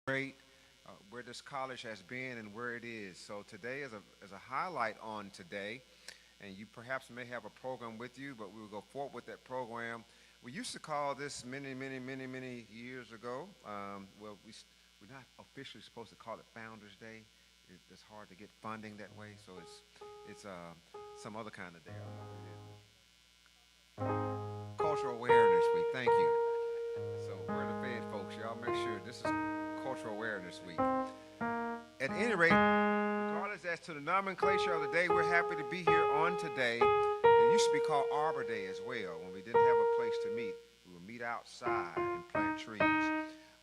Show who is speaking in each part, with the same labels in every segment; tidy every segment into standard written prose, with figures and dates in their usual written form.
Speaker 1: celebrate where this college has been and where it is. So today is a highlight on today, and you perhaps may have a program with you, but we will go forward with that program. We used to call this many years ago. We're not officially supposed to call it Founders Day. It's hard to get funding that way, so it's some other kind of day. I don't know what it is. Cultural Awareness Week. Thank you. So where the fed folks, y'all make sure this is Cultural Awareness Week. At any rate, regardless as to the nomenclature of the day, we're happy to be here on today. It used to be called Arbor Day as well. When we didn't have a place to meet, we would meet outside and plant trees.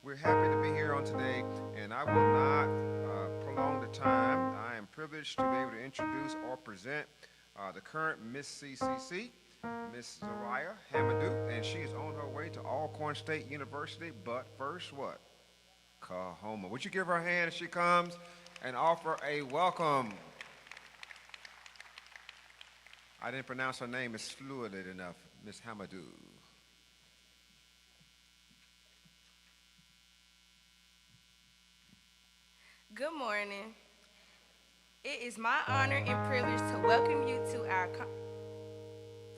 Speaker 1: We're happy to be here on today, and I will not prolong the time. I am privileged to be able to introduce or present the current Miss CCC, Miss Zariah Hamadou, and she is on her way to Alcorn State University. But first, what? Coahoma. Would you give her a hand as she comes and offer a welcome? I didn't pronounce her name as fluently enough, Miss Hamadou.
Speaker 2: Good morning. It is my honor and privilege to welcome you to our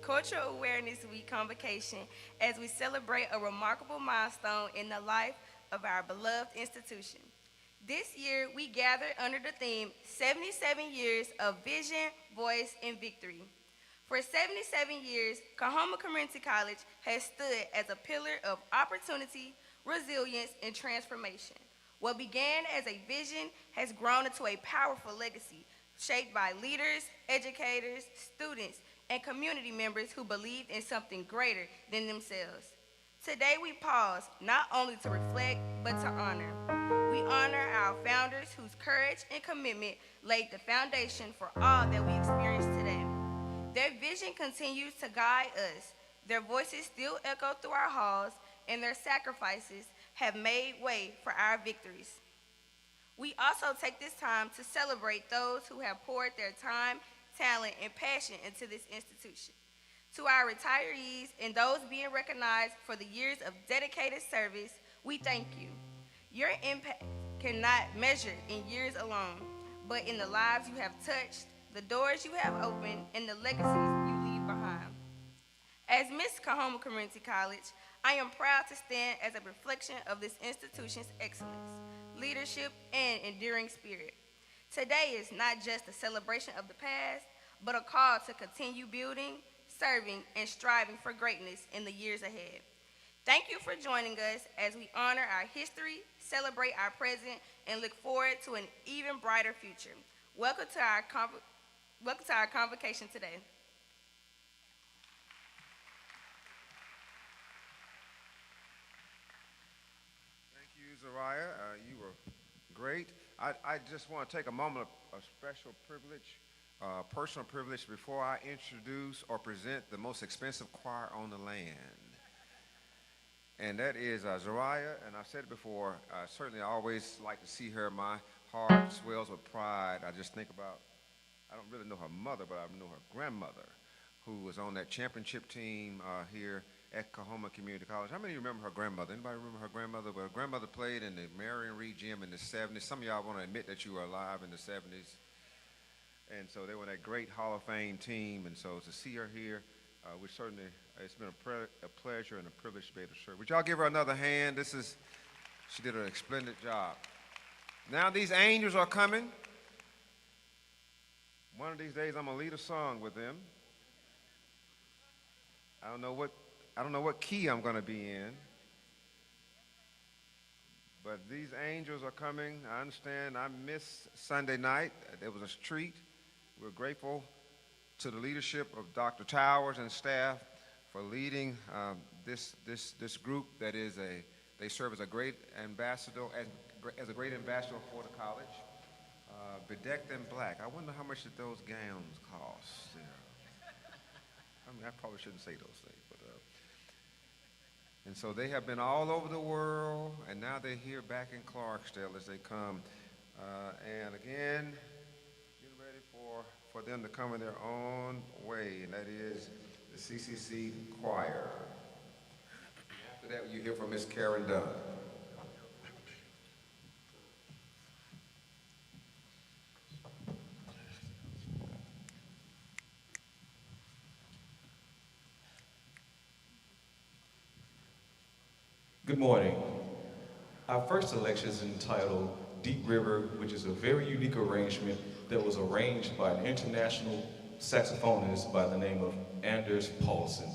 Speaker 2: Cultural Awareness Week convocation as we celebrate a remarkable milestone in the life of our beloved institution. This year, we gathered under the theme 77 Years of Vision, Voice, and Victory. For 77 years, Coahoma Community College has stood as a pillar of opportunity, resilience, and transformation. What began as a vision has grown into a powerful legacy shaped by leaders, educators, students, and community members who believed in something greater than themselves. Today we pause not only to reflect, but to honor. We honor our founders whose courage and commitment laid the foundation for all that we experience today. Their vision continues to guide us. Their voices still echo through our halls, and their sacrifices have made way for our victories. We also take this time to celebrate those who have poured their time, talent, and passion into this institution. To our retirees and those being recognized for the years of dedicated service, we thank you. Your impact cannot measure in years alone, but in the lives you have touched, the doors you have opened, and the legacies you leave behind. As Miss Coahoma Community College, I am proud to stand as a reflection of this institution's excellence, leadership, and enduring spirit. Today is not just a celebration of the past, but a call to continue building, serving, and striving for greatness in the years ahead. Thank you for joining us as we honor our history, celebrate our present, and look forward to an even brighter future. Welcome to our convocation today.
Speaker 1: Thank you, Zariah. You were great. I just want to take a moment of special privilege, personal privilege, before I introduce or present the most expensive choir on the land. And that is Zariah, and I've said it before, certainly I always like to see her. My heart swells with pride. I just think about, I don't really know her mother, but I know her grandmother, who was on that championship team here at Coahoma Community College. How many remember her grandmother? Anybody remember her grandmother? Well, her grandmother played in the Marion Reed Gym in the 70s. Some of y'all want to admit that you were alive in the 70s. And so they were that great Hall of Fame team. And so to see her here, we certainly, it's been a pleasure and a privilege to be able to serve. Would y'all give her another hand? She did a splendid job. Now these angels are coming. One of these days I'm going to lead a song with them. I don't know what key I'm going to be in. But these angels are coming. I understand I missed Sunday night. It was a treat. We're grateful to the leadership of Dr. Towers and staff for leading this group that is they serve as a great ambassador, as a great ambassador for the college. Bedecked in black. I wonder how much did those gowns cost? Yeah. I mean, I probably shouldn't say those things, but and so they have been all over the world, and now they're here back in Clarksdale as they come. And again, get ready for them to come in their own way, and that is the CCC Choir. After that, you hear from Miss Karen Dunn.
Speaker 3: Good morning. Our first selection is entitled Deep River, which is a very unique arrangement that was arranged by an international saxophonist by the name of Anders Paulsen.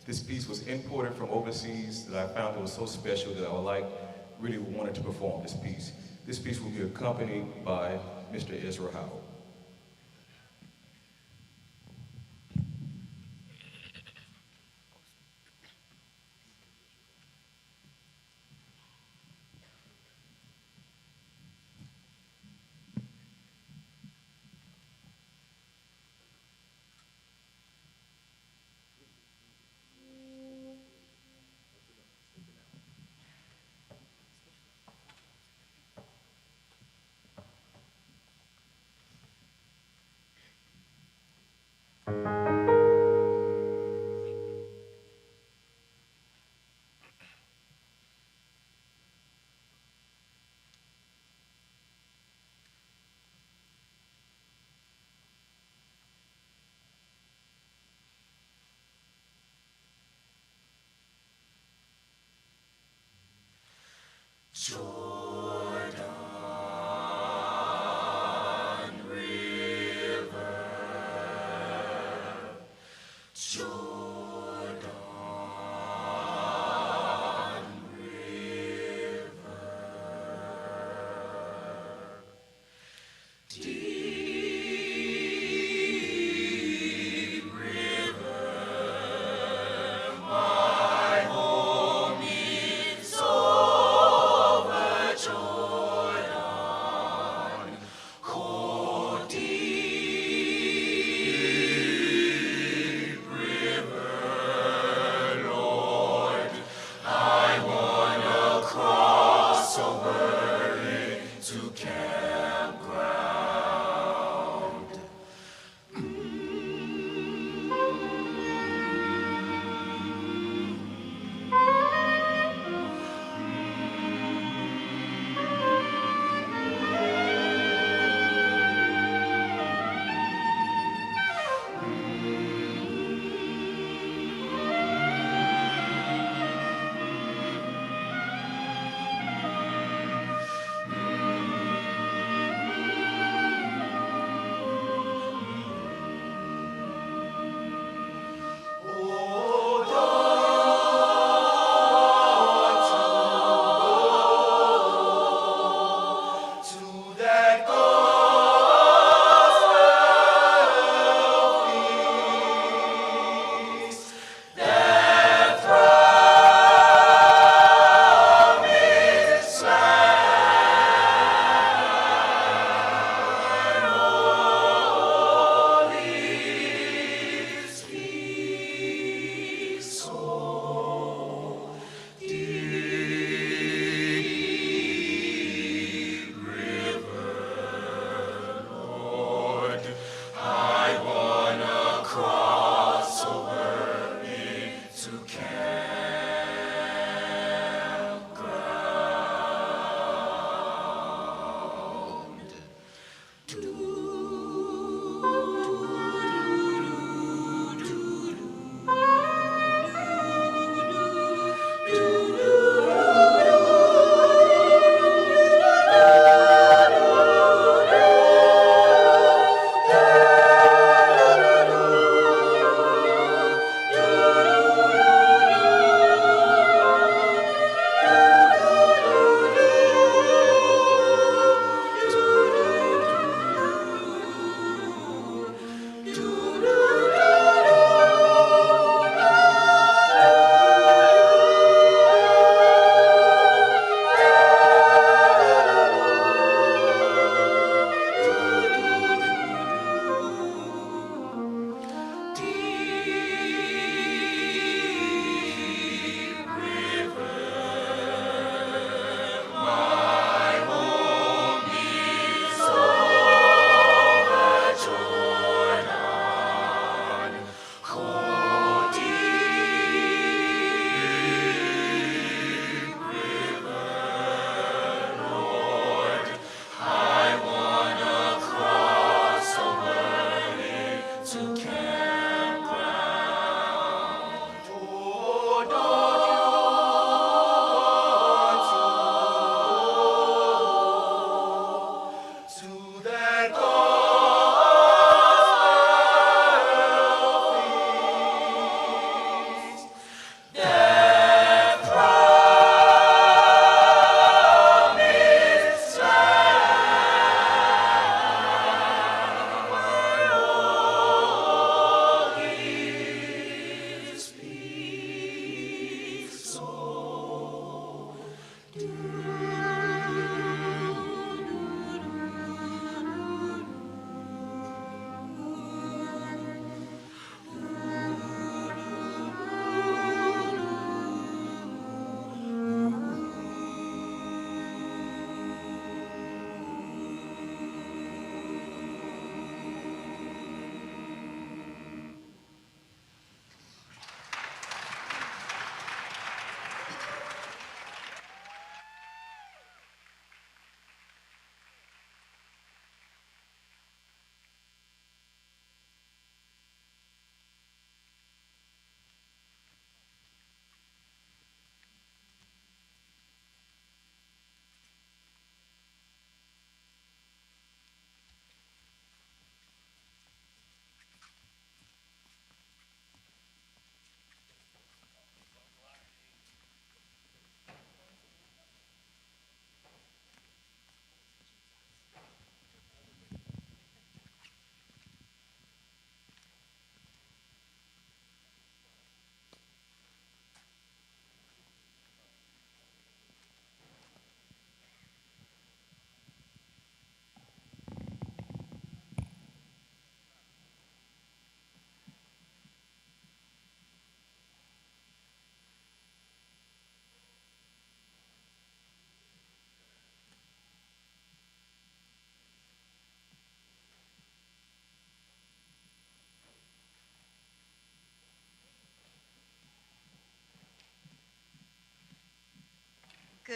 Speaker 3: This piece was imported from overseas that I found it was so special that I really wanted to perform this piece. This piece will be accompanied by Mr. Ezra Howell.
Speaker 4: Over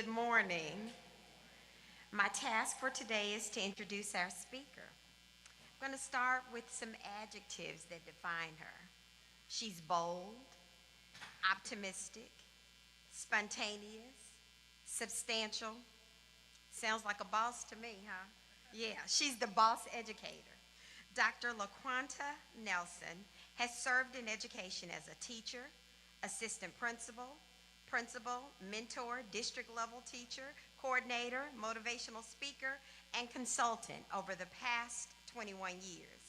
Speaker 4: good morning. My task for today is to introduce our speaker. I'm going to start with some adjectives that define her. She's bold, optimistic, spontaneous, substantial. Sounds like a boss to me, huh? Yeah, she's the boss educator. Dr. LaQuanta Nelson has served in education as a teacher, assistant principal, mentor, district level teacher, coordinator, motivational speaker, and consultant over the past 21 years.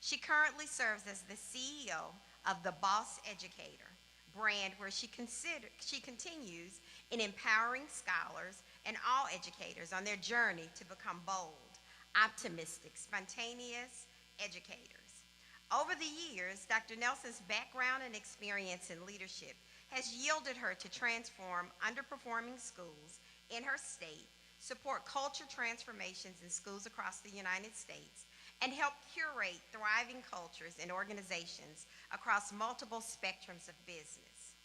Speaker 4: She currently serves as the CEO of the Boss Educator brand, where she continues in empowering scholars and all educators on their journey to become bold, optimistic, spontaneous educators. Over the years, Dr. Nelson's background and experience in leadership has yielded her to transform underperforming schools in her state, support culture transformations in schools across the United States, and help curate thriving cultures and organizations across multiple spectrums of business.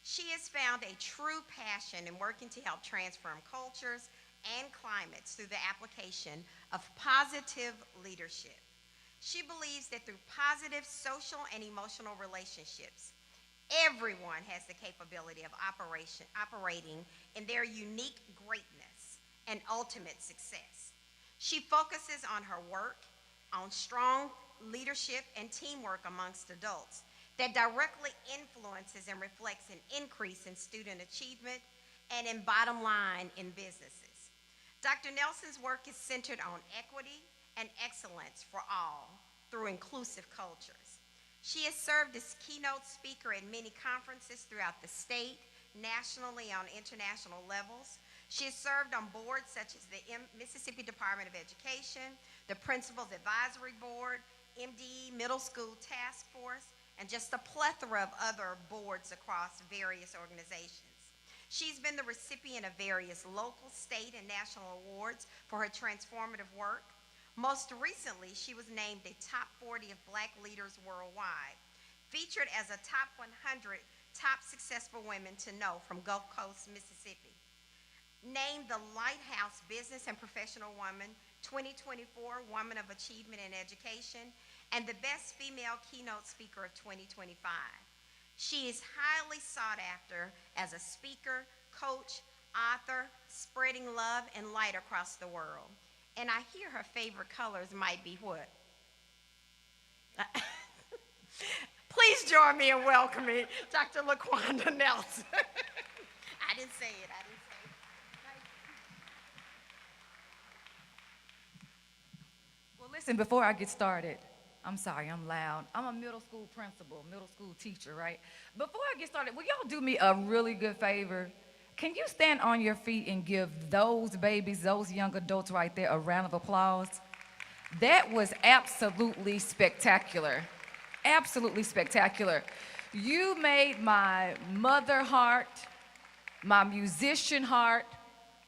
Speaker 4: She has found a true passion in working to help transform cultures and climates through the application of positive leadership. She believes that through positive social and emotional relationships, everyone has the capability of operating in their unique greatness and ultimate success. She focuses on her work, on strong leadership and teamwork amongst adults that directly influences and reflects an increase in student achievement and in bottom line in businesses. Dr. Nelson's work is centered on equity and excellence for all through inclusive cultures. She has served as keynote speaker at many conferences throughout the state, nationally on international levels. She has served on boards such as the Mississippi Department of Education, the Principals Advisory Board, MDE Middle School Task Force, and just a plethora of other boards across various organizations. She's been the recipient of various local, state, and national awards for her transformative work. Most recently, she was named a top 40 of Black leaders worldwide, featured as a top 100 top successful women to know from Gulf Coast, Mississippi. Named the Lighthouse Business and Professional Woman 2024 Woman of Achievement in Education, and the Best Female Keynote Speaker of 2025. She is highly sought after as a speaker, coach, author, spreading love and light across the world. And I hear her favorite colors might be what? Please join me in welcoming Dr. LaQuanta Nelson. I didn't say it.
Speaker 5: Well, listen, before I get started, I'm sorry, I'm loud. I'm a middle school principal, middle school teacher, right? Before I get started, will y'all do me a really good favor? Can you stand on your feet and give those babies, those young adults right there, a round of applause? That was absolutely spectacular. Absolutely spectacular. You made my mother heart, my musician heart,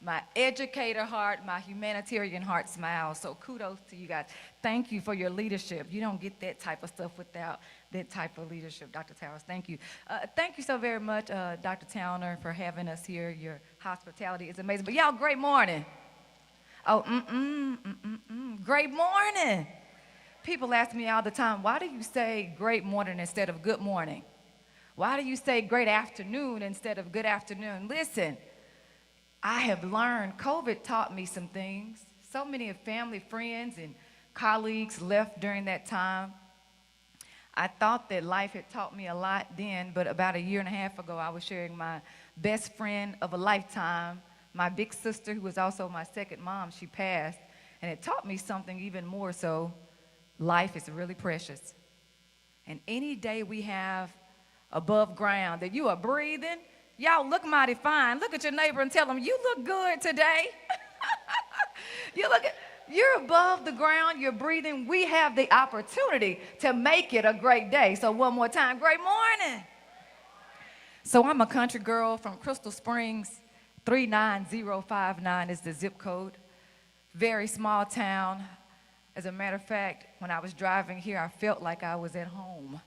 Speaker 5: my educator heart, my humanitarian heart smile. So kudos to you guys. Thank you for your leadership. You don't get that type of stuff without that type of leadership, Dr. Towers. Thank you. Thank you so very much, Dr. Towner, for having us here. Your hospitality is amazing. But y'all, great morning. Oh, great morning. People ask me all the time, why do you say great morning instead of good morning? Why do you say great afternoon instead of good afternoon? Listen, I have learned, COVID taught me some things. So many of family, friends, and colleagues left during that time. I thought that life had taught me a lot then, but about a year and a half ago, I was sharing my best friend of a lifetime, my big sister, who was also my second mom. She passed, and it taught me something even more so. Life is really precious. And any day we have above ground that you are breathing, y'all look mighty fine. Look at your neighbor and tell them, you look good today. You're above the ground, you're breathing. We have the opportunity to make it a great day. So one more time, great morning. So I'm a country girl from Crystal Springs. 39059 is the zip code. Very small town. As a matter of fact, when I was driving here, I felt like I was at home.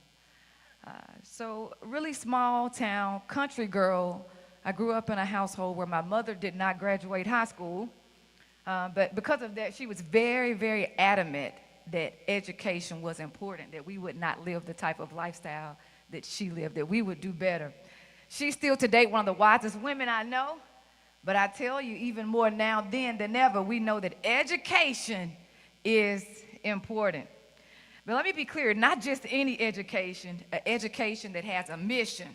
Speaker 5: So really small town, country girl, I grew up in a household where my mother did not graduate high school, but because of that, she was very, very adamant that education was important, that we would not live the type of lifestyle that she lived, that we would do better. She's still to date one of the wisest women I know, but I tell you, even more now than ever, we know that education is important. But let me be clear, not just any education, an education that has a mission,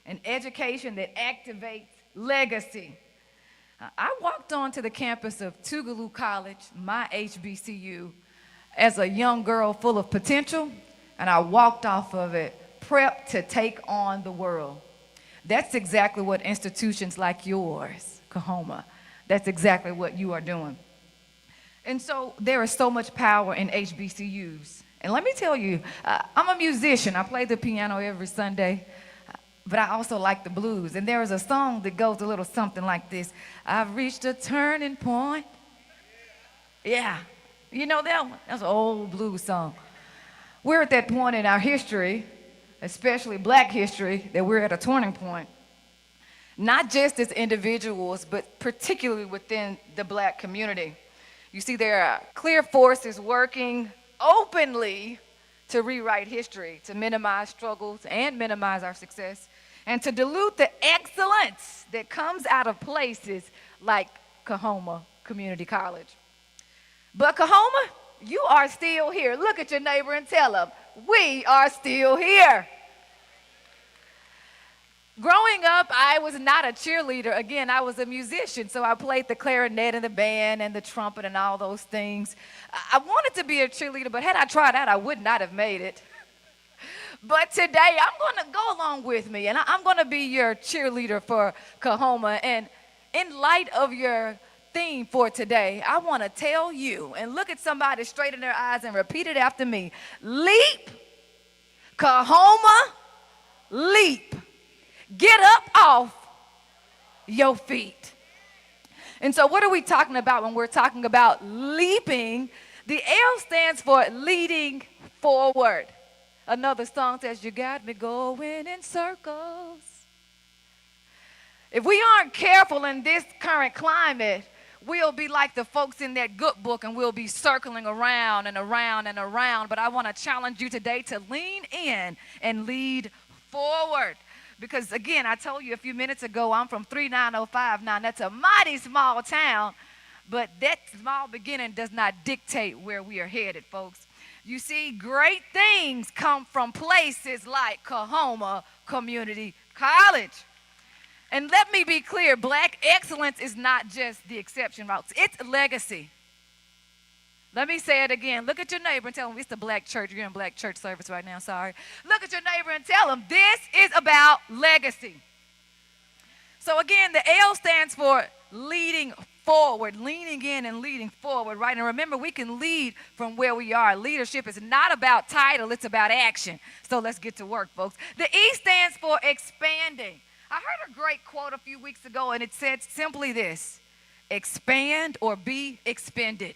Speaker 5: an education that activates legacy. I walked onto the campus of Tougaloo College, my HBCU, as a young girl full of potential, and I walked off of it prepped to take on the world. That's exactly what institutions like yours, Coahoma, that's exactly what you are doing. And so there is so much power in HBCUs. And let me tell you, I'm a musician. I play the piano every Sunday, but I also like the blues. And there is a song that goes a little something like this. I've reached a turning point. Yeah, you know that one? That's an old blues song. We're at that point in our history, especially black history, that we're at a turning point. Not just as individuals, but particularly within the black community. You see, there are clear forces working openly to rewrite history, to minimize struggles and minimize our success, and to dilute the excellence that comes out of places like Coahoma Community College. But Coahoma, you are still here. Look at your neighbor and tell them, we are still here. Growing up, I was not a cheerleader. Again, I was a musician, so I played the clarinet in the band and the trumpet and all those things. I wanted to be a cheerleader, but had I tried that, I would not have made it. But today, I'm going to go along with me, and I'm going to be your cheerleader for Coahoma. And in light of your theme for today, I want to tell you, and look at somebody straight in their eyes and repeat it after me. Leap, Coahoma, leap. Get up off your feet. And so what are we talking about when we're talking about leaping? The L stands for leading forward. Another song says, you got me going in circles. If we aren't careful in this current climate, we'll be like the folks in that good book and we'll be circling around and around and around. But I want to challenge you today to lean in and lead forward. Because, again, I told you a few minutes ago, I'm from 3905. Now, that's a mighty small town, but that small beginning does not dictate where we are headed, folks. You see, great things come from places like Coahoma Community College. And let me be clear, black excellence is not just the exception, folks. It's legacy. Let me say it again. Look at your neighbor and tell them, it's the black church. You're in black church service right now, sorry. Look at your neighbor and tell them, this is about legacy. So again, the L stands for leading forward, leaning in and leading forward, right? And remember, we can lead from where we are. Leadership is not about title, it's about action. So let's get to work, folks. The E stands for expanding. I heard a great quote a few weeks ago, and it said simply this: expand or be expended.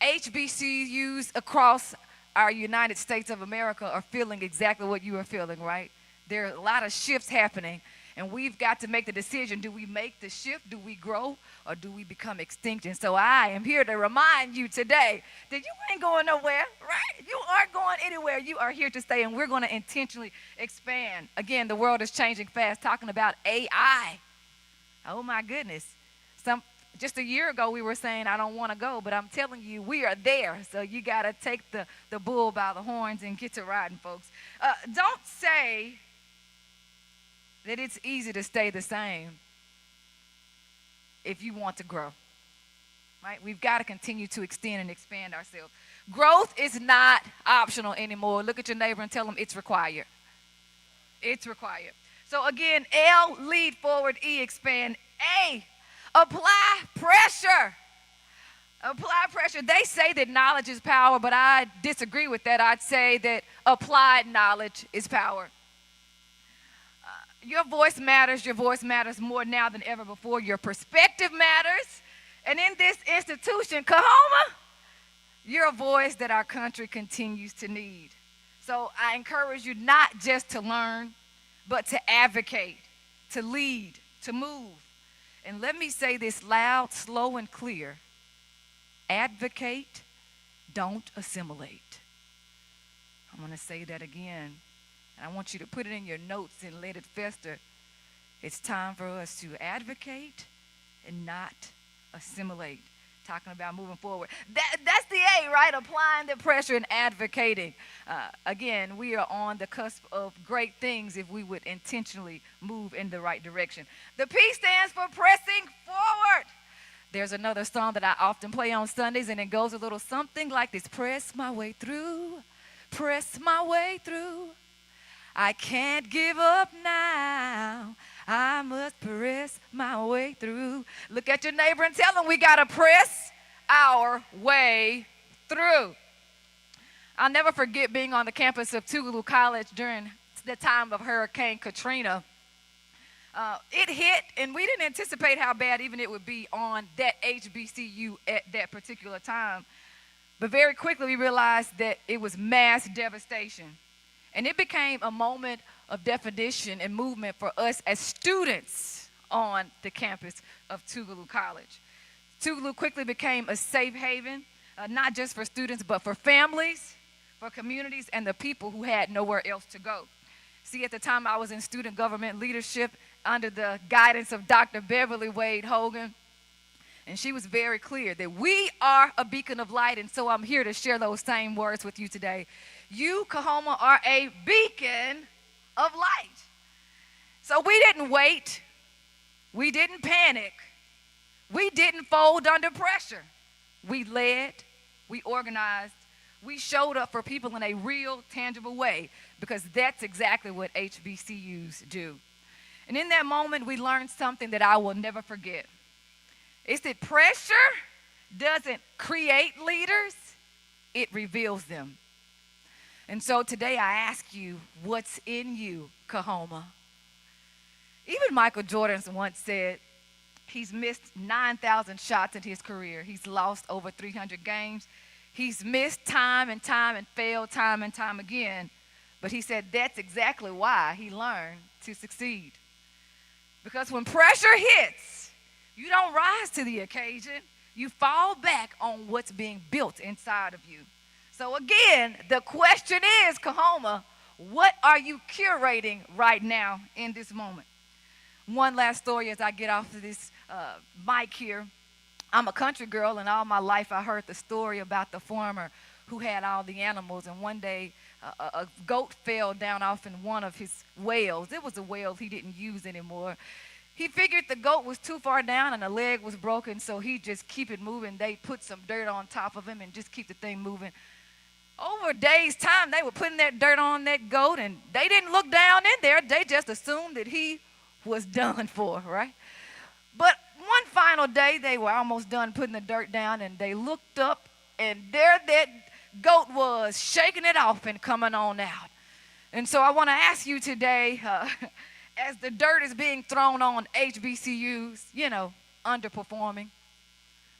Speaker 5: HBCUs across our United States of America are feeling exactly what you are feeling, right? There are a lot of shifts happening, and we've got to make the decision. Do we make the shift? Do we grow? Or do we become extinct? And so I am here to remind you today that you ain't going nowhere, right? You aren't going anywhere. You are here to stay, and we're going to intentionally expand. Again, the world is changing fast, talking about AI. Oh, my goodness. Just a year ago, we were saying, I don't want to go, but I'm telling you, we are there. So you got to take the bull by the horns and get to riding, folks. Don't say that it's easy to stay the same if you want to grow, right? We've got to continue to extend and expand ourselves. Growth is not optional anymore. Look at your neighbor and tell them it's required. It's required. So again, L, lead forward, E, expand, A, apply pressure. Apply pressure. They say that knowledge is power, but I disagree with that. I'd say that applied knowledge is power. Your voice matters. Your voice matters more now than ever before. Your perspective matters. And in this institution, Coahoma, you're a voice that our country continues to need. So I encourage you not just to learn, but to advocate, to lead, to move. And let me say this loud, slow, and clear. Advocate, don't assimilate. I'm going to say that again. And I want you to put it in your notes and let it fester. It's time for us to advocate and not assimilate. Talking about moving forward. That's the A, right? Applying the pressure and advocating. Again, we are on the cusp of great things if we would intentionally move in the right direction. The P stands for pressing forward. There's another song that I often play on Sundays, and it goes a little something like this. Press my way through, press my way through. I can't give up now. I must press my way through. Look at your neighbor and tell them we got to press our way through. I'll never forget being on the campus of Coahoma College during the time of Hurricane Katrina. It hit, and we didn't anticipate how bad even it would be on that HBCU at that particular time. But very quickly we realized that it was mass devastation. And it became a moment of definition and movement for us as students on the campus of Coahoma College. Coahoma quickly became a safe haven, not just for students, but for families, for communities, and the people who had nowhere else to go. See, at the time I was in student government leadership under the guidance of Dr. Beverly Wade Hogan, and she was very clear that we are a beacon of light, and so I'm here to share those same words with you today. You, Coahoma, are a beacon of light. So we didn't wait. We didn't panic. We didn't fold under pressure. We led. We organized. We showed up for people in a real, tangible way, because that's exactly what HBCUs do. And in that moment, we learned something that I will never forget. It's that pressure doesn't create leaders, it reveals them. And so today I ask you, what's in you, Coahoma? Even Michael Jordan once said he's missed 9,000 shots in his career. He's lost over 300 games. He's missed time and failed time and time again. But he said that's exactly why he learned to succeed. Because when pressure hits, you don't rise to the occasion. You fall back on what's being built inside of you. So again, the question is, Coahoma, what are you curating right now in this moment? One last story as I get off of this mic here. I'm a country girl, and all my life I heard the story about the farmer who had all the animals, and one day a goat fell down off in one of his wells. It was a well he didn't use anymore. He figured the goat was too far down and the leg was broken, so he just keep it moving. They put some dirt on top of him and just keep the thing moving. Over a day's time, they were putting that dirt on that goat, and they didn't look down in there. They just assumed that he was done for, right? But one final day, they were almost done putting the dirt down, and they looked up, and there that goat was, shaking it off and coming on out. And so I want to ask you today, as the dirt is being thrown on HBCUs, underperforming,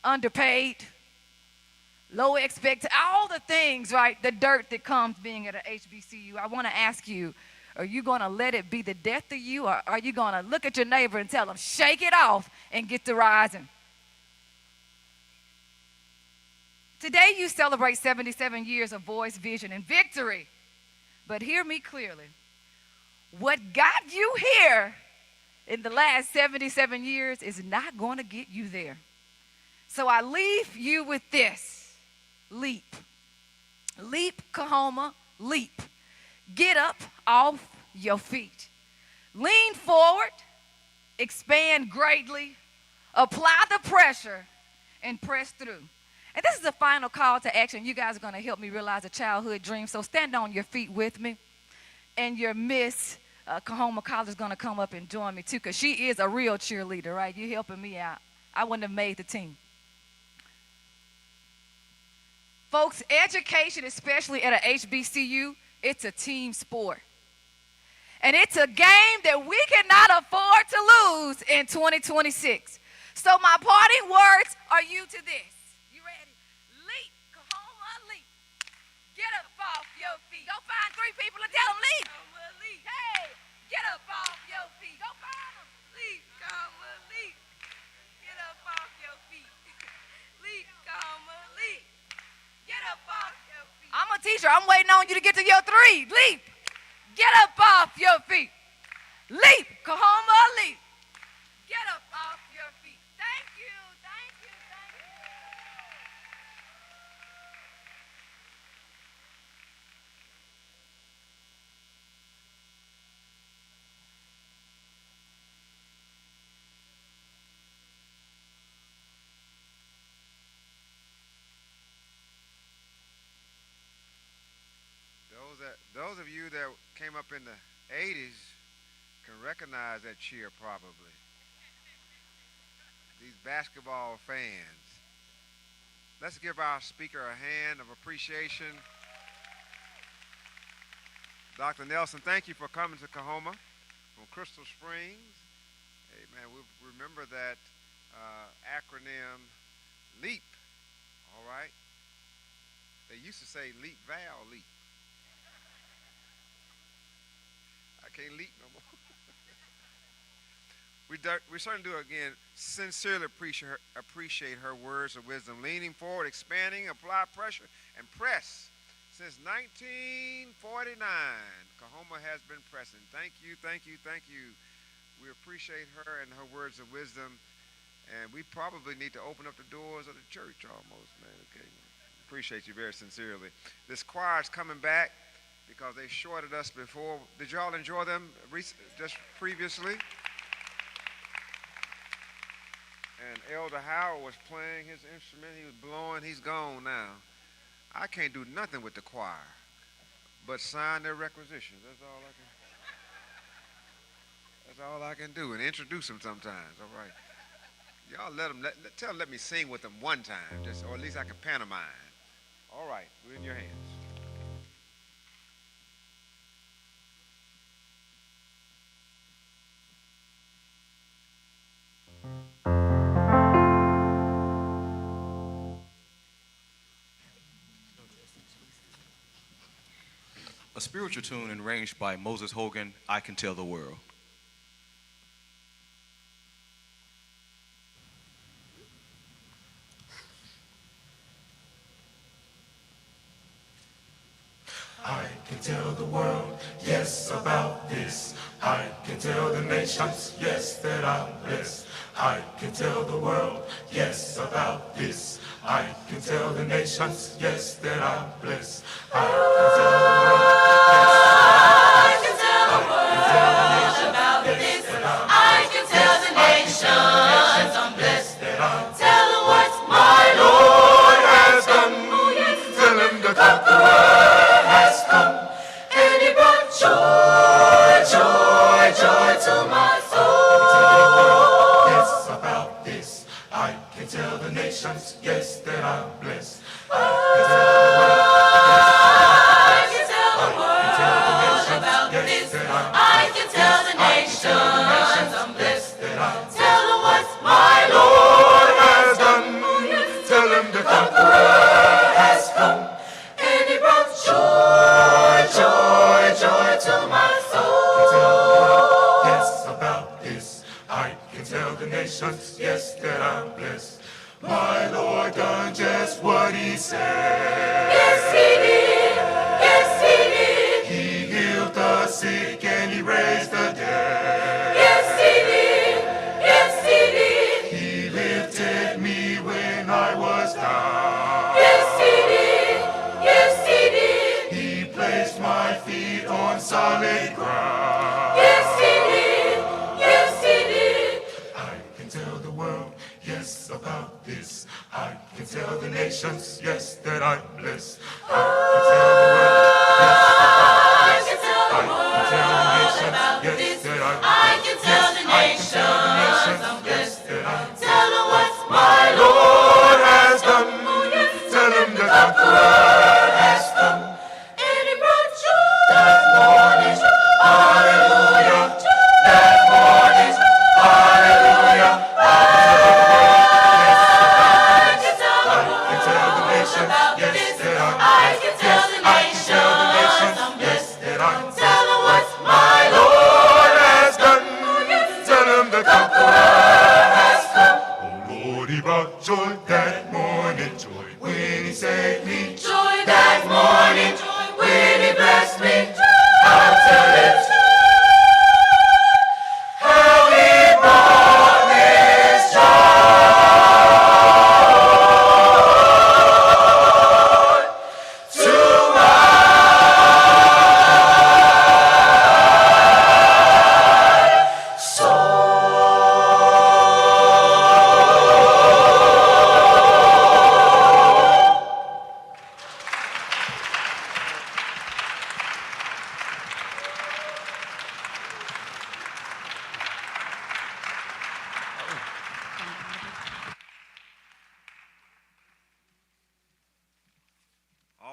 Speaker 5: underpaid, low expectations, all the things, right? The dirt that comes being at an HBCU. I want to ask you, are you going to let it be the death of you, or are you going to look at your neighbor and tell them, shake it off and get to rising? Today you celebrate 77 years of voice, vision, and victory. But hear me clearly. What got you here in the last 77 years is not going to get you there. So I leave you with this. Leap. Leap, Coahoma, leap. Get up off your feet. Lean forward, expand greatly, apply the pressure, and press through. And this is the final call to action. You guys are going to help me realize a childhood dream. So stand on your feet with me. And your Miss Coahoma College is going to come up and join me too, because she is a real cheerleader, right? You're helping me out. I wouldn't have made the team. Folks, education, especially at an HBCU, it's a team sport. And it's a game that we cannot afford to lose in 2026. So my parting words are you to this. You ready? Leap, Coahoma, leap. Get up off your feet. Go find 3 people and tell them leap. Hey, get up on you to get to your 3. Leap. Get up off your feet. Leap. Coahoma, leap. Get up off your feet. Thank you. Thank you. Thank you.
Speaker 1: Those of you that came up in the 80s can recognize that cheer probably. These basketball fans. Let's give our speaker a hand of appreciation. Dr. Nelson, thank you for coming to Coahoma from Crystal Springs. Hey man, we remember that acronym LEAP, all right? They used to say LEAP Val LEAP. I can't leap no more. We certainly do again sincerely appreciate her words of wisdom, leaning forward, expanding, apply pressure, and press. Since 1949, Coahoma has been pressing. Thank you, thank you, thank you. We appreciate her and her words of wisdom, and we probably need to open up the doors of the church almost, man. Okay, appreciate you very sincerely. This choir is coming back because they shorted us before. Did y'all enjoy them just previously? And Elder Howard was playing his instrument. He was blowing. He's gone now. I can't do nothing with the choir but sign their requisitions. That's all I can do, and introduce them sometimes. All right. Y'all tell them let me sing with them one time, or at least I can pantomime. All right, we're in your hands.
Speaker 3: A spiritual tune arranged by Moses Hogan, I Can Tell the World.
Speaker 6: I can tell the world, yes, about this. I can tell the nations, yes, that I'm blessed. I can tell the world, yes, about this. I can tell the nations, yes, that I'm blessed. I can tell the world,
Speaker 7: I can tell the nations I'm blessed. Tell them what my Lord has done.
Speaker 6: tell him the conqueror
Speaker 7: Has come, and he brought joy, joy, joy to my soul.
Speaker 6: yes, about this. I can tell the nations, yes, that I'm blessed. I can tell the world,
Speaker 7: I can tell the world about this. I can tell the nations I'm blessed. Tell them what my Lord has done.
Speaker 6: tell him the conqueror
Speaker 7: Has come, and he brought joy, joy, joy to my soul.
Speaker 6: yes, about this. I can tell the nations, yes, that I'm blessed. My Lord done just what he said.
Speaker 7: Yes, he did. Yes, he did.
Speaker 6: He healed the sick and he raised the dead.
Speaker 7: Yes, he did. Yes, he did.
Speaker 6: He lifted me when I was down.
Speaker 7: Yes, he did. Yes, he did.
Speaker 6: He placed my feet on solid ground.
Speaker 7: Yes, he did. Yes, he did.
Speaker 6: I can tell the world, yes, about this. I can tell the nations, yes, that I'm blessed. I can tell the world,
Speaker 7: I can tell the
Speaker 6: I can tell the nations,
Speaker 7: about
Speaker 6: yes,
Speaker 7: this.
Speaker 6: that I'm
Speaker 7: I can tell the
Speaker 6: I can tell the
Speaker 7: nations I'm blessed.
Speaker 6: that I'm
Speaker 7: Tell them what my Lord
Speaker 6: Lord has done.
Speaker 7: yes,
Speaker 6: Tell him the conqueror
Speaker 7: has come, and he brought joy. That morning, hallelujah. That morning, hallelujah. I can tell the
Speaker 6: can tell the nations,
Speaker 7: about
Speaker 6: yes,
Speaker 7: this.
Speaker 6: that I'm
Speaker 7: I can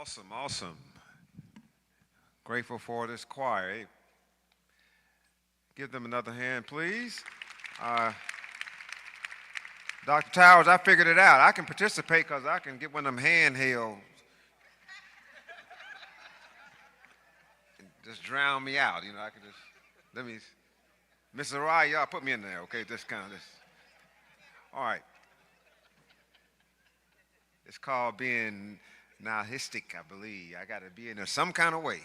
Speaker 1: Awesome, awesome. Grateful for this choir. Give them another hand, please. Dr. Towers, I figured it out. I can participate because I can get one of them handhelds. Just drown me out, you know. I can just, let me, Miss Araya, y'all put me in there, okay? Just kind of this. All right. It's called being nihilistic, I believe. I got to be in there some kind of way.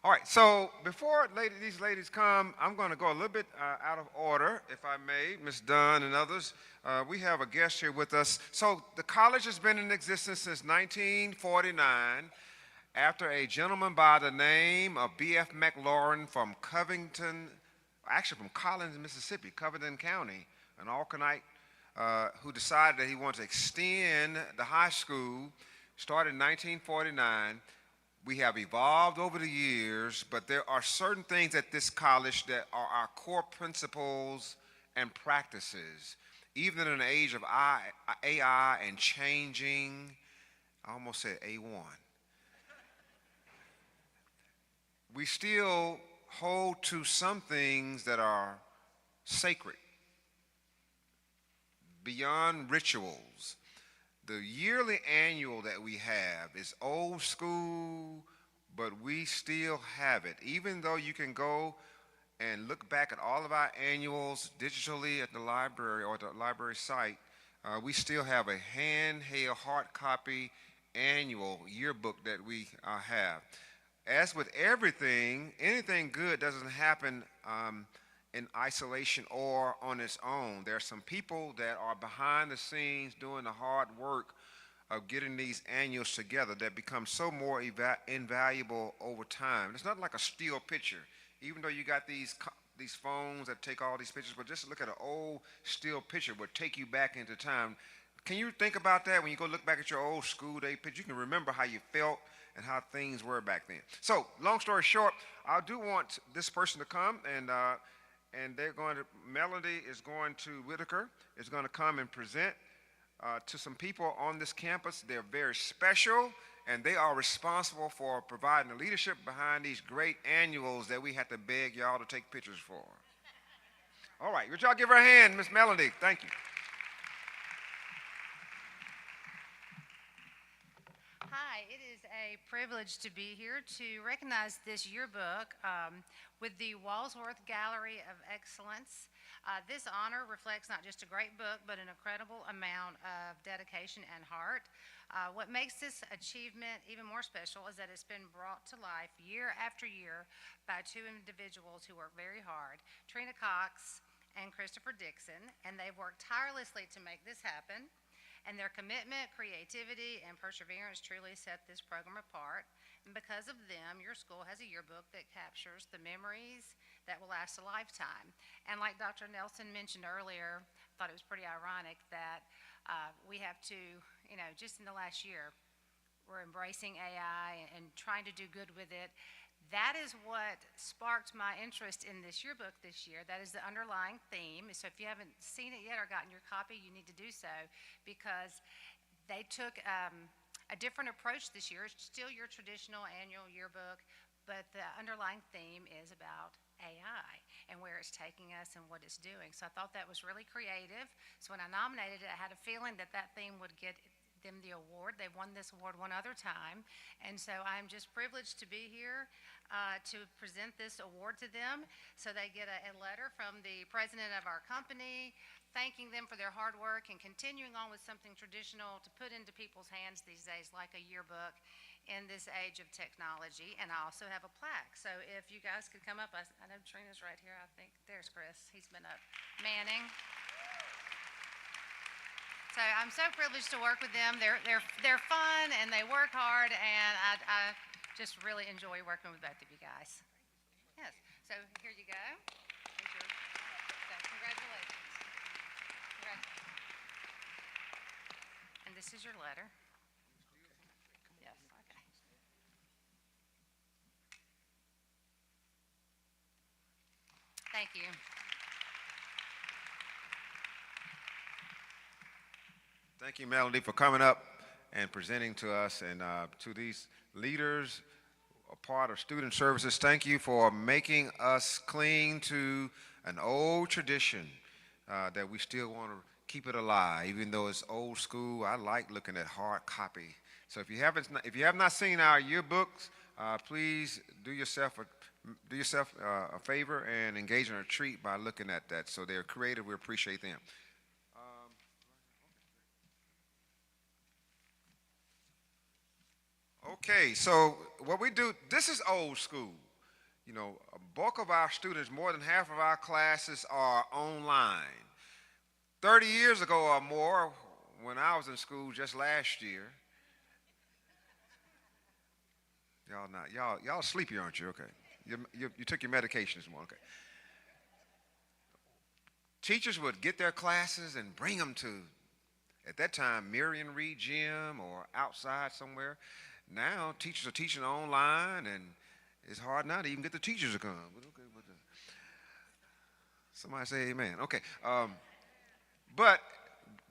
Speaker 1: All right, so before these ladies come, I'm going to go a little bit out of order, if I may, Ms. Dunn and others. We have a guest here with us. So the college has been in existence since 1949 after a gentleman by the name of B.F. McLaurin from Covington, actually from Collins, Mississippi, Covington County, an Alkanite who decided that he wanted to extend the high school, started in 1949. We have evolved over the years, but there are certain things at this college that are our core principles and practices. Even in an age of AI and changing, I almost said A1. We still hold to some things that are sacred, beyond rituals. The yearly annual that we have is old school, but we still have it. Even though you can go and look back at all of our annuals digitally at the library or the library site, we still have a handheld hard copy annual yearbook that we have. As with everything, anything good doesn't happen in isolation or on its own. There are some people that are behind the scenes doing the hard work of getting these annuals together that become so more invaluable over time. It's not like a still picture. Even though you got these phones that take all these pictures, but just look at an old still picture would take you back into time. Can you think about that when you go look back at your old school day picture? You can remember how you felt and how things were back then. So, long story short, I do want this person to come and they're going to, Whitaker is going to come and present to some people on this campus. They're very special, and they are responsible for providing the leadership behind these great annuals that we have to beg y'all to take pictures for. All right, would y'all give her a hand, Miss Melody? Thank you.
Speaker 8: Hi, it is a privilege to be here to recognize this yearbook with the Walsworth Gallery of Excellence. This honor reflects not just a great book, but an incredible amount of dedication and heart. What makes this achievement even more special is that it's been brought to life year after year by two individuals who work very hard, Trina Cox and Christopher Dixon, and they've worked tirelessly to make this happen. And their commitment, creativity, and perseverance truly set this program apart. And because of them, your school has a yearbook that captures the memories that will last a lifetime. And like Dr. Nelson mentioned earlier, I thought it was pretty ironic that we have to, just in the last year, we're embracing AI and trying to do good with it. That is what sparked my interest in this yearbook this year. That is the underlying theme. So if you haven't seen it yet or gotten your copy, you need to do so, because they took a different approach this year. It's still your traditional annual yearbook, but the underlying theme is about AI and where it's taking us and what it's doing. So I thought that was really creative. So when I nominated it, I had a feeling that that theme would get them the award. They've won this award one other time, and so I'm just privileged to be here to present this award to them. So they get a letter from the president of our company thanking them for their hard work and continuing on with something traditional to put into people's hands these days, like a yearbook in this age of technology. And I also have a plaque. So if you guys could come up, I know Trina's right here. I think there's Chris. He's been up manning. So I'm so privileged to work with them. They're fun and they work hard, and I just really enjoy working with both of you guys. Yes. So here you go. Congratulations. And this is your letter. Yes. Okay. Thank you.
Speaker 1: Thank you, Melody, for coming up and presenting to us. And to these leaders, a part of student services, thank you for making us cling to an old tradition that we still want to keep it alive, even though it's old school. I like looking at hard copy. So if you have not seen our yearbooks, please do yourself a favor and engage in a treat by looking at that. So they're creative. We appreciate them. Okay, so what we do, this is old school. You know, a bulk of our students, more than half of our classes are online. 30 years ago or more, when I was in school just last year, y'all sleepy, aren't you? Okay. You took your medication this morning, okay. Teachers would get their classes and bring them to, at that time, Marion Reed Gym or outside somewhere. Now, teachers are teaching online, and it's hard now to even get the teachers to come. But okay, somebody say amen. Okay. But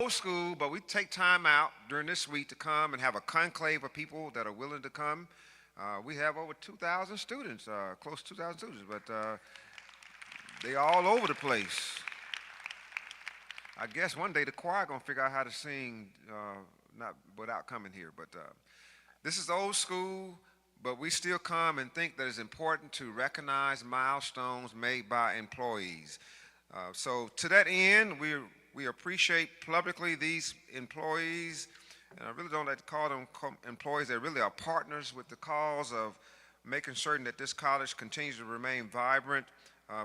Speaker 1: old school, but we take time out during this week to come and have a conclave of people that are willing to come. We have over 2,000 students, close to 2,000 students, but they all over the place. I guess one day the choir gonna figure out how to sing not without coming here, but this is old school, but we still come and think that it's important to recognize milestones made by employees. So to that end, we appreciate publicly these employees, and I really don't like to call them employees. They really are partners with the cause of making certain that this college continues to remain vibrant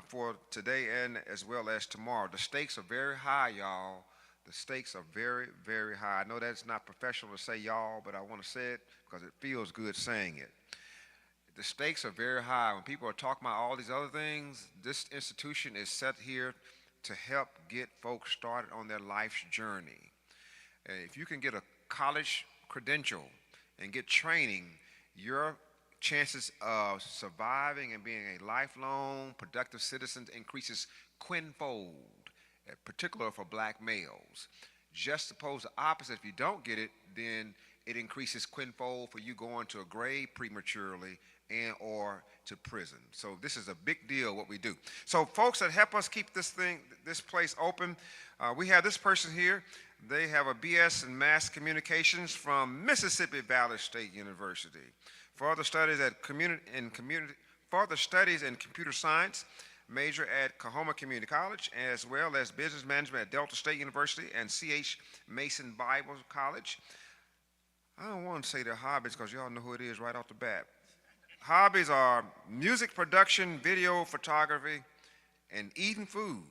Speaker 1: for today and as well as tomorrow. The stakes are very high, y'all. The stakes are very, very high. I know that's not professional to say y'all, but I want to say it because it feels good saying it. The stakes are very high. When people are talking about all these other things, this institution is set here to help get folks started on their life's journey. If you can get a college credential and get training, your chances of surviving and being a lifelong productive citizen increases quinfold, particularly for black males. Just suppose the opposite, if you don't get it, then it increases quinfold for you going to a grave prematurely and or to prison. So this is a big deal what we do. So folks that help us keep this place open, we have this person here. They have a BS in Mass Communications from Mississippi Valley State University. Further studies in computer science, major at Coahoma Community College, as well as business management at Delta State University and C.H. Mason Bible College. I don't want to say their hobbies because y'all know who it is right off the bat. Hobbies are music production, video photography, and eating food.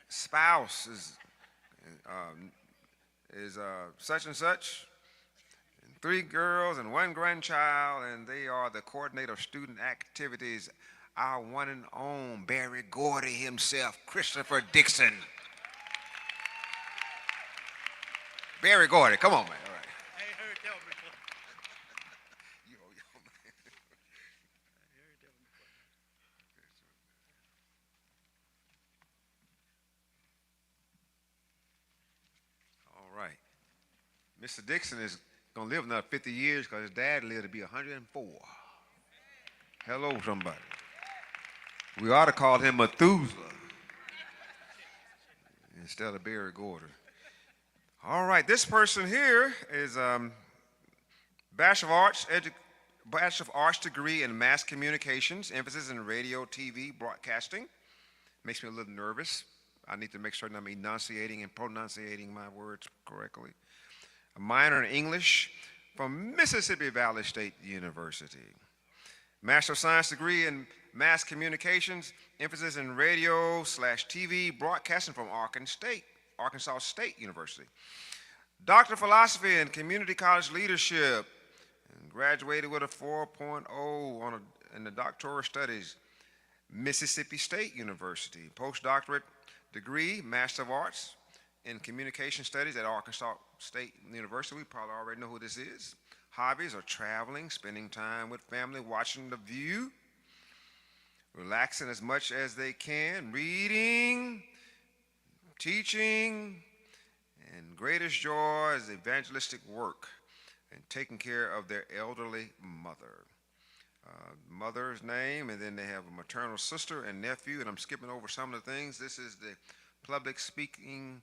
Speaker 1: Spouse is such and such, and 3 girls and 1 grandchild, and they are the coordinator of student activities, our one and own Barry Gordy himself, Christopher Dixon. Barry Gordy, come on, man. All right.
Speaker 9: I ain't heard that one before.
Speaker 1: All right. Mr. Dixon is going to live another 50 years because his dad lived to be 104. Hello, somebody. We ought to call him Methuselah instead of Barry Gordy. All right, this person here is Bachelor of Arts degree in Mass Communications, emphasis in radio, TV, broadcasting. Makes me a little nervous. I need to make sure I'm enunciating and pronunciating my words correctly. A minor in English from Mississippi Valley State University. Master of Science degree in Mass Communications, emphasis in radio/TV, broadcasting from Arkansas State University. Doctor of Philosophy in Community College Leadership, and graduated with a 4.0 in the doctoral studies, Mississippi State University. Postdoctorate degree, Master of Arts in Communication Studies at Arkansas State University. We probably already know who this is. Hobbies are traveling, spending time with family, watching The View, relaxing as much as they can, reading, teaching, and greatest joy is evangelistic work and taking care of their elderly mother. Mother's name, and then they have a maternal sister and nephew, and I'm skipping over some of the things. This is the public speaking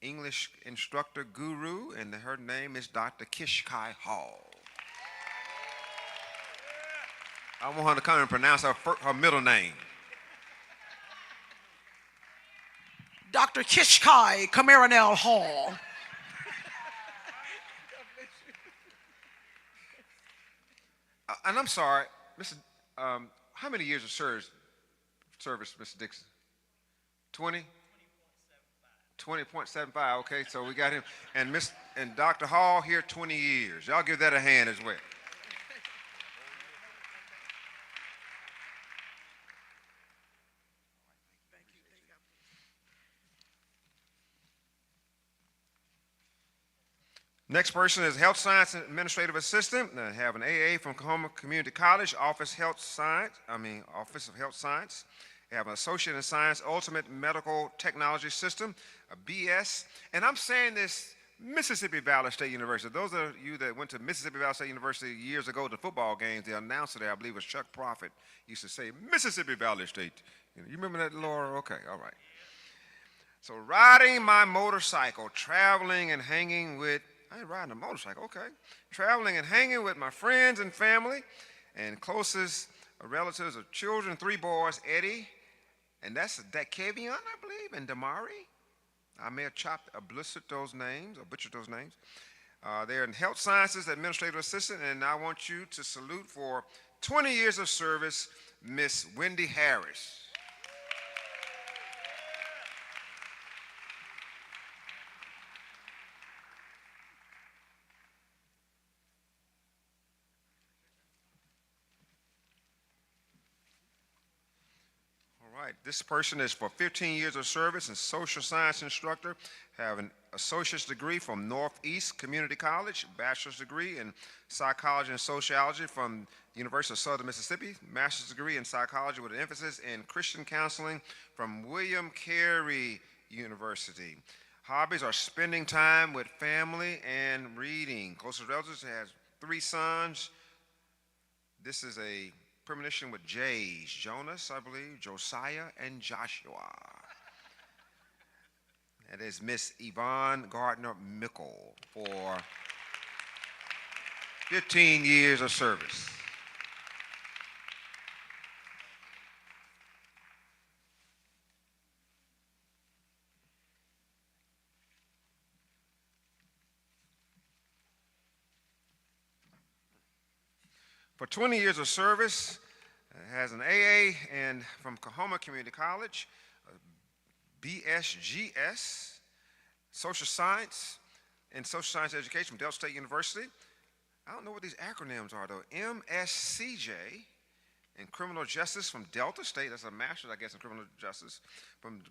Speaker 1: English instructor guru, and her name is Dr. Kishkai Hall. I want her to come and pronounce her middle name.
Speaker 9: Dr. Kishkai Camaranel Hall.
Speaker 1: And I'm sorry, Mr. How many years of service, Mr. Dixon? 20? 20.75. Okay, so we got him. And Dr. Hall here, 20 years. Y'all give that a hand as well. Next person is Health Science Administrative Assistant. I have an AA from Coahoma Community College, Office of Health Science. I have an Associate in Science, Ultimate Medical Technology System, a BS. And I'm saying this, Mississippi Valley State University. Those of you that went to Mississippi Valley State University years ago to football games, the announcer there, I believe was Chuck Prophet, used to say, Mississippi Valley State. You remember that, Laura? Okay, all right. So riding my motorcycle, traveling and hanging with, I ain't riding a motorcycle, okay. Traveling and hanging with my friends and family and closest relatives of children, 3 boys, Eddie, and that's Dakevion, I believe, and Damari. I may have butchered those names. They're in Health Sciences Administrative Assistant, and I want you to salute for 20 years of service, Miss Wendy Harris. This person is for 15 years of service and social science instructor, have an associate's degree from Northeast Community College, bachelor's degree in psychology and sociology from the University of Southern Mississippi, master's degree in psychology with an emphasis in Christian counseling from William Carey University. Hobbies are spending time with family and reading. Closest relatives has 3 sons. This is a premonition with J's, Jonas, I believe, Josiah, and Joshua. That is Miss Yvonne Gardner Mickle for 15 years of service. For 20 years of service, has an AA and from Coahoma Community College, BSGS, social science and social science education from Delta State University. I don't know what these acronyms are though. MSCJ in criminal justice from Delta State. That's a master's, I guess, in criminal justice from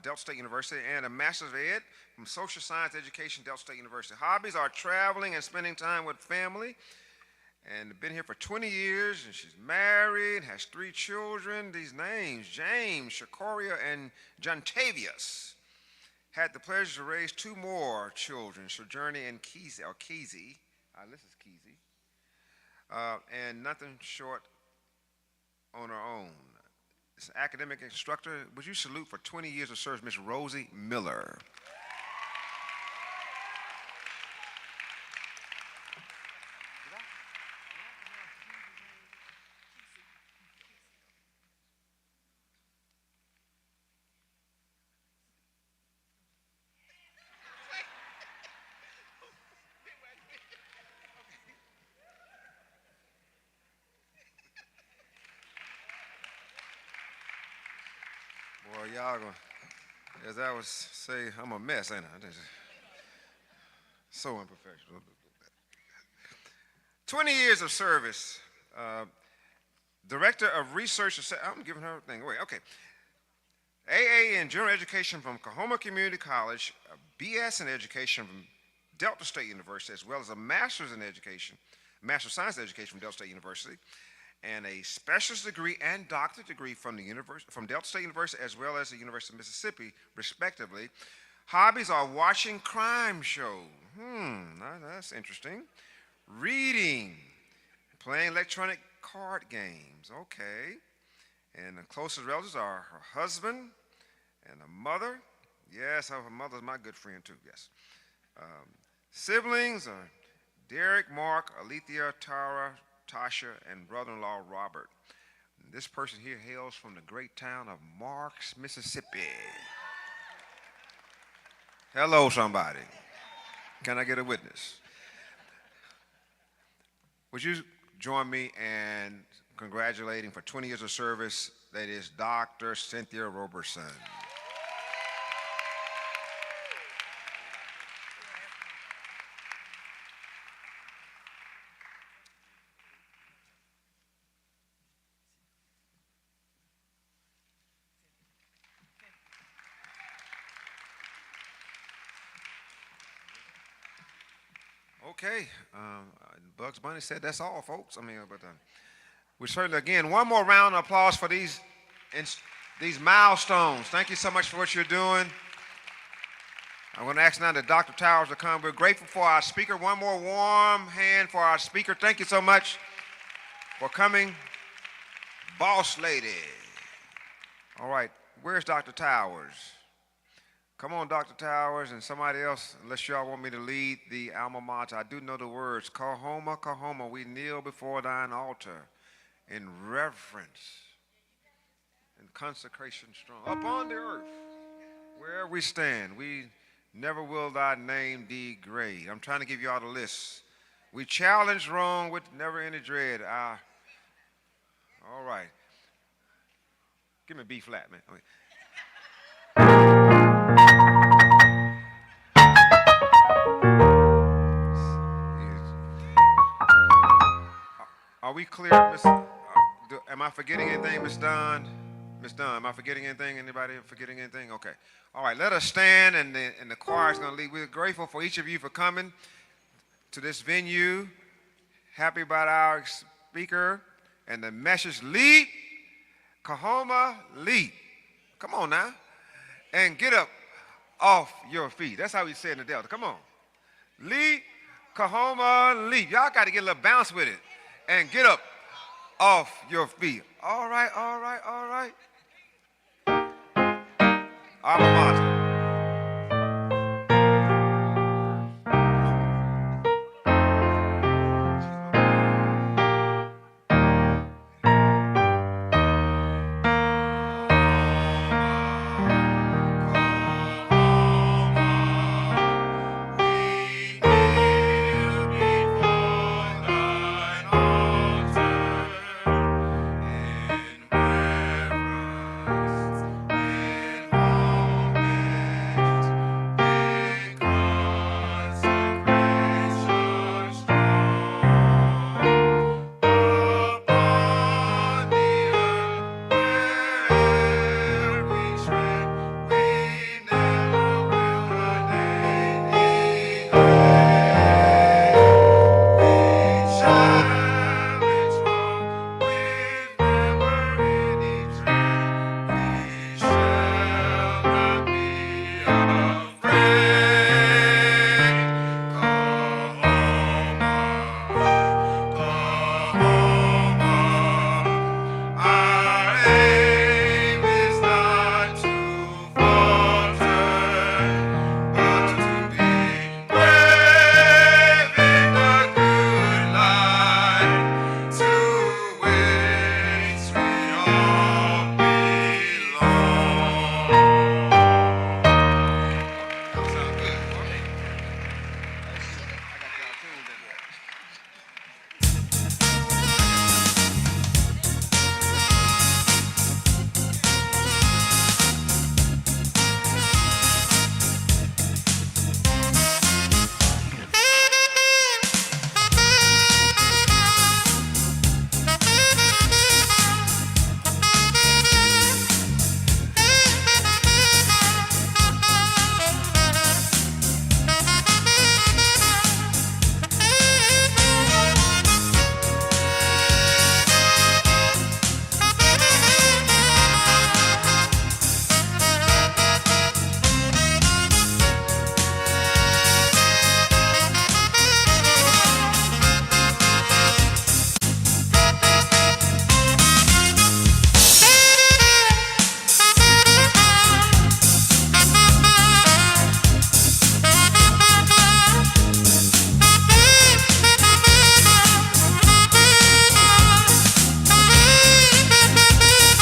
Speaker 1: Delta State University, and a master's of ed from social science education, Delta State University. Hobbies are traveling and spending time with family. And been here for 20 years, and she's married, has 3 children. These names, James, Shakoria, and Jontavius. Had the pleasure to raise 2 more children, Sojourner and Kesey. This is Kesey. And nothing short on her own. It's an academic instructor. Would you salute for 20 years of service, Miss Rosie Miller? Boy, y'all gonna, as I would say, I'm a mess, ain't I? So unprofessional. 20 years of service. Director of Research, I'm giving her a thing away. Okay. AA in General Education from Coahoma Community College, a BS in Education from Delta State University, as well as a Master's in Education, Master of Science in Education from Delta State University, and a specialist degree and doctorate degree from Delta State University, as well as the University of Mississippi, respectively. Hobbies are watching crime shows. That's interesting. Reading, playing electronic card games. Okay. And the closest relatives are her husband and a mother. Yes, her mother's my good friend too, yes. Siblings are Derek, Mark, Alethea, Tara, Tasha, and brother-in-law Robert. And this person here hails from the great town of Marks, Mississippi. Hello, somebody. Can I get a witness? Would you join me in congratulating for 20 years of service, that is Dr. Cynthia Roberson. Okay, Bugs Bunny said that's all, folks. We certainly, again, one more round of applause for these milestones. Thank you so much for what you're doing. I'm going to ask now that Dr. Towers to come. We're grateful for our speaker. One more warm hand for our speaker. Thank you so much for coming, boss lady. All right, where's Dr. Towers? Come on, Dr. Towers, and somebody else, unless y'all want me to lead the alma mater. I do know the words. Coahoma, Coahoma, we kneel before thine altar in reverence and consecration strong. Upon the earth, where we stand, we never will thy name degrade. I'm trying to give you all the list. We challenge wrong with never any dread. All right. Give me B flat, man. Are we clear, Miss? Am I forgetting anything, Miss Dunn? Miss Dunn, am I forgetting anything? Anybody forgetting anything? Okay. All right, let us stand, and the choir is going to lead. We're grateful for each of you for coming to this venue. Happy about our speaker and the message. Leap, Coahoma, leap. Come on now. And get up off your feet. That's how we say it in the Delta. Come on. Leap, Coahoma, leap. Y'all got to get a little bounce with it. And get up off your feet. All right, all right, all right. Alma mater.